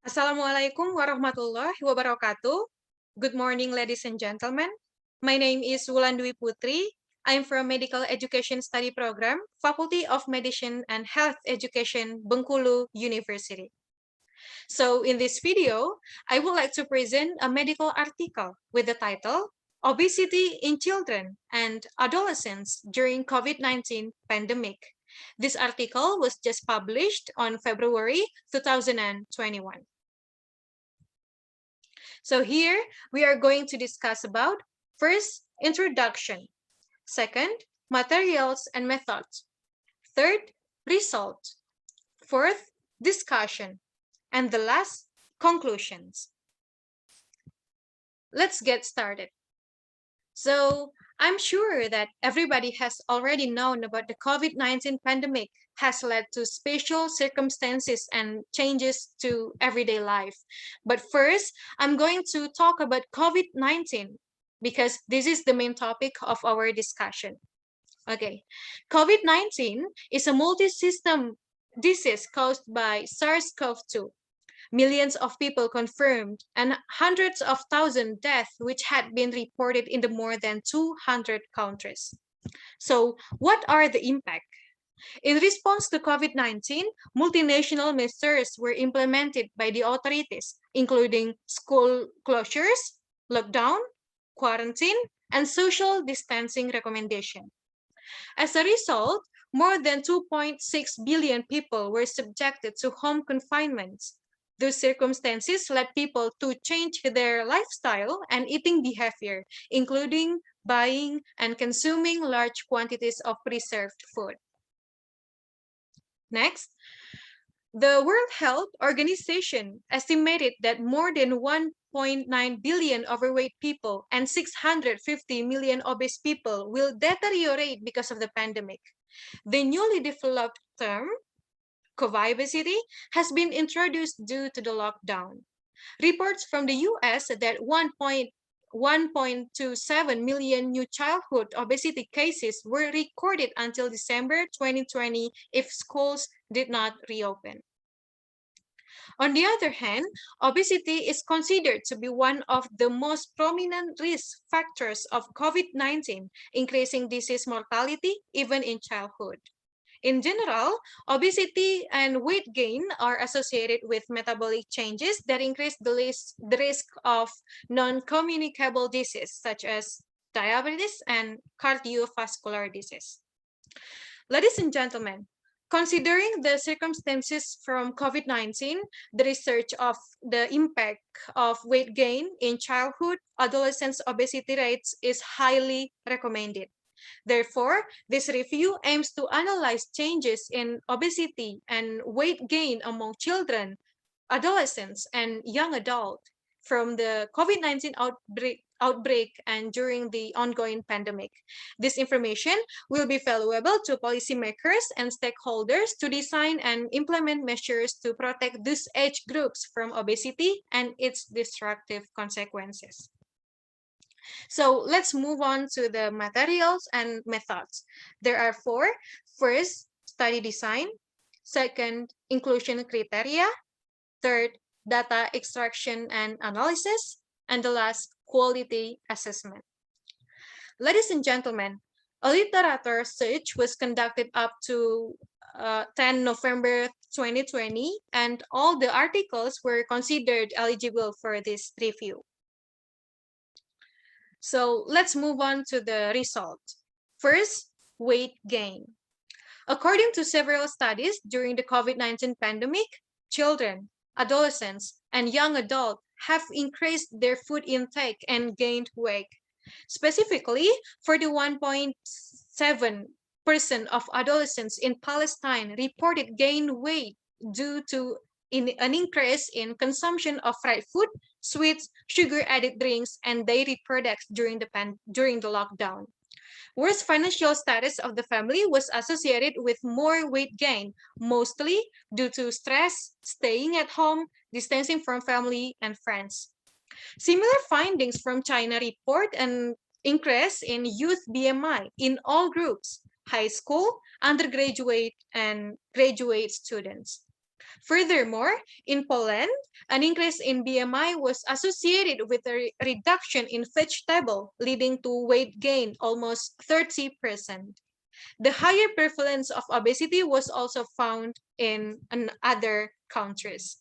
Assalamualaikum warahmatullahi wabarakatuh. Good morning, ladies and gentlemen. My name is Wulan Putri. I'm from Medical Education Study Program, Faculty of Medicine and Health Education, Bengkulu University. So in this video, I would like to present a medical article with the title, Obesity in Children and Adolescents During COVID-19 Pandemic. This article was just published on February 2021. So here we are going to discuss about first, introduction, second, materials and methods, third, result, fourth, discussion, and the last, conclusions. Let's get started. So I'm sure that everybody has already known about the COVID-19 pandemic has led to special circumstances and changes to everyday life. But first, I'm going to talk about COVID-19 because this is the main topic of our discussion. Okay, COVID-19 is a multi-system disease caused by SARS-CoV-2. Millions of people confirmed, and hundreds of thousands deaths, which had been reported in the more than 200 countries. So, what are the impact? In response to COVID-19, multinational measures were implemented by the authorities, including school closures, lockdown, quarantine, and social distancing recommendation. As a result, more than 2.6 billion people were subjected to home confinements. Those circumstances led people to change their lifestyle and eating behavior, including buying and consuming large quantities of preserved food. Next, the World Health Organization estimated that more than 1.9 billion overweight people and 650 million obese people will deteriorate because of the pandemic. The newly developed term, Obesity, has been introduced due to the lockdown. Reports from the US that 1.27 million new childhood obesity cases were recorded until December 2020 if schools did not reopen. On the other hand, obesity is considered to be one of the most prominent risk factors of COVID-19, increasing disease mortality even in childhood. In general, obesity and weight gain are associated with metabolic changes that increase the risk of non-communicable disease such as diabetes and cardiovascular disease. Ladies and gentlemen, considering the circumstances from COVID-19, the research of the impact of weight gain in childhood adolescents obesity rates is highly recommended. Therefore, this review aims to analyze changes in obesity and weight gain among children, adolescents, and young adults from the COVID-19 outbreak and during the ongoing pandemic. This information will be valuable to policymakers and stakeholders to design and implement measures to protect these age groups from obesity and its destructive consequences. So let's move on to the materials and methods. There are four. First, study design. Second, inclusion criteria. Third, data extraction and analysis. And the last, quality assessment. Ladies and gentlemen, a literature search was conducted up to 10 November 2020, and all the articles were considered eligible for this review. So let's move on to the result. First, weight gain. According to several studies during the COVID-19 pandemic, children, adolescents, and young adults have increased their food intake and gained weight. Specifically, 41.7% of adolescents in Palestine reported gained weight due to an increase in consumption of fried food, sweets, sugar-added drinks, and dairy products during the lockdown. Worse financial status of the family was associated with more weight gain, mostly due to stress, staying at home, distancing from family and friends. Similar findings from China report an increase in youth BMI in all groups, high school, undergraduate, and graduate students. Furthermore, in Poland, an increase in BMI was associated with a reduction in vegetable, leading to weight gain almost 30%. The higher prevalence of obesity was also found in other countries.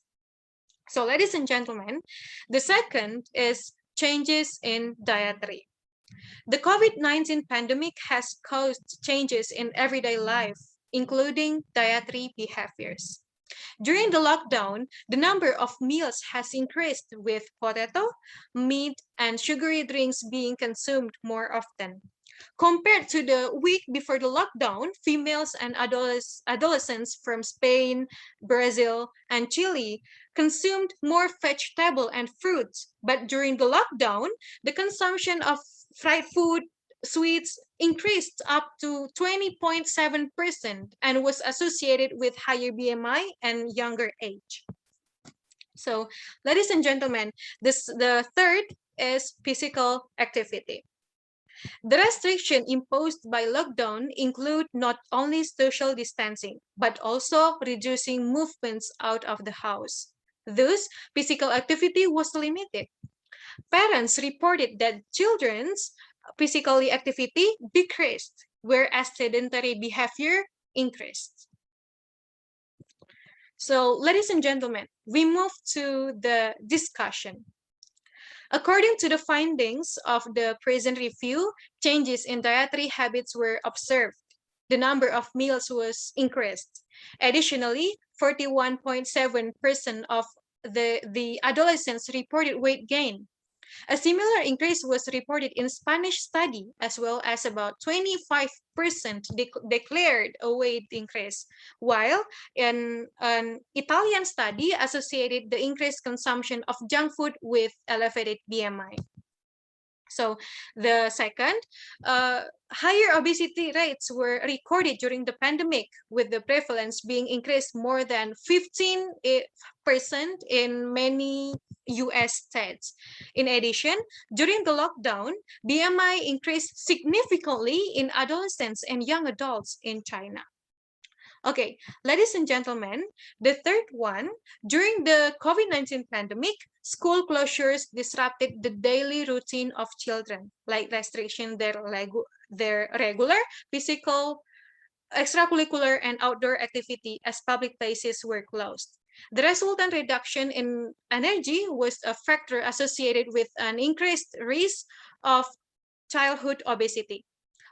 So, ladies and gentlemen, the second is changes in dietary. The COVID-19 pandemic has caused changes in everyday life, including dietary behaviors. During the lockdown, the number of meals has increased, with potato, meat, and sugary drinks being consumed more often. Compared to the week before the lockdown, females and adolescents from Spain, Brazil, and Chile consumed more vegetable and fruits. But during the lockdown, the consumption of fried food, sweets increased up to 20.7% and was associated with higher BMI and younger age. So, ladies and gentlemen, the third is physical activity. The restriction imposed by lockdown include not only social distancing, but also reducing movements out of the house. Thus, physical activity was limited. Parents reported that children's physical activity decreased, whereas sedentary behavior increased. So, ladies and gentlemen, we move to the discussion. According to the findings of the present review, changes in dietary habits were observed. The number of meals was increased. Additionally, 41.7% of the adolescents reported weight gain. A similar increase was reported in Spanish study, as well as about 25% declared a weight increase, while in an Italian study associated the increased consumption of junk food with elevated BMI. So the second, higher obesity rates were recorded during the pandemic, with the prevalence being increased more than 15% in many US states. In addition, during the lockdown, BMI increased significantly in adolescents and young adults in China. Okay, ladies and gentlemen, the third one, during the COVID-19 pandemic, school closures disrupted the daily routine of children, like restriction their regular physical, extracurricular, and outdoor activity as public places were closed. The resultant reduction in energy was a factor associated with an increased risk of childhood obesity.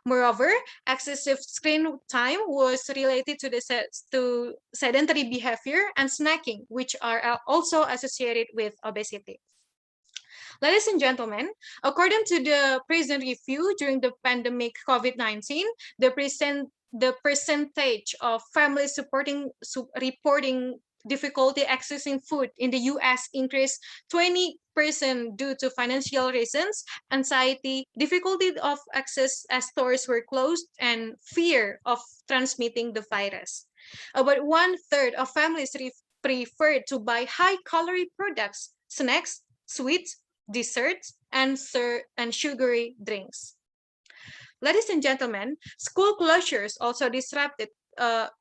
Moreover, excessive screen time was related to sedentary behavior and snacking, which are also associated with obesity. Ladies and gentlemen, according to the present review during the pandemic COVID-19, the percentage of families reporting difficulty accessing food in the US increased 20% due to financial reasons, anxiety, difficulty of access as stores were closed, and fear of transmitting the virus. About 1/3 of families preferred to buy high-calorie products, snacks, sweets, desserts, and sugary drinks. Ladies and gentlemen, school closures also disrupted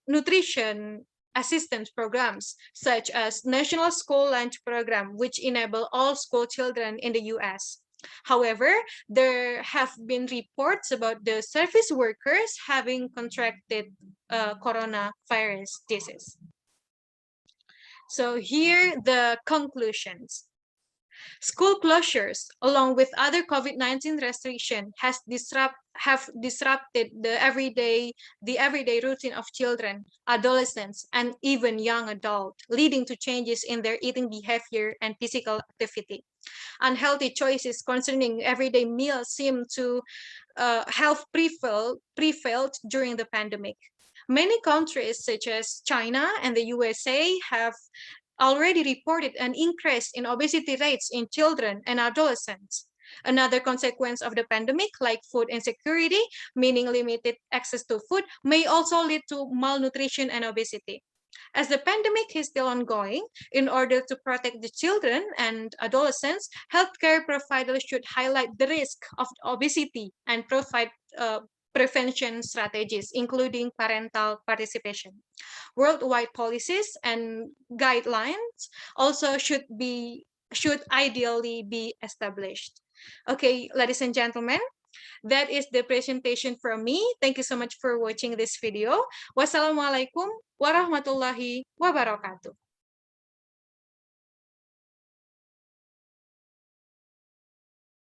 nutrition assistance programs, such as National School Lunch Program, which enable all school children in the US. However, there have been reports about the service workers having contracted coronavirus disease. So here the conclusions. School closures, along with other COVID-19 restrictions, have disrupted the everyday routine of children, adolescents, and even young adults, leading to changes in their eating behavior and physical activity. Unhealthy choices concerning everyday meals seem to have prevailed during the pandemic. Many countries, such as China and the USA, have already reported an increase in obesity rates in children and adolescents. Another consequence of the pandemic, like food insecurity, meaning limited access to food, may also lead to malnutrition and obesity. As the pandemic is still ongoing, in order to protect the children and adolescents, healthcare providers should highlight the risk of obesity and provide prevention strategies, including parental participation. Worldwide policies and guidelines also should ideally be established. Okay, ladies and gentlemen, that is the presentation from me. Thank you so much for watching this video. Wassalamualaikum warahmatullahi wabarakatuh.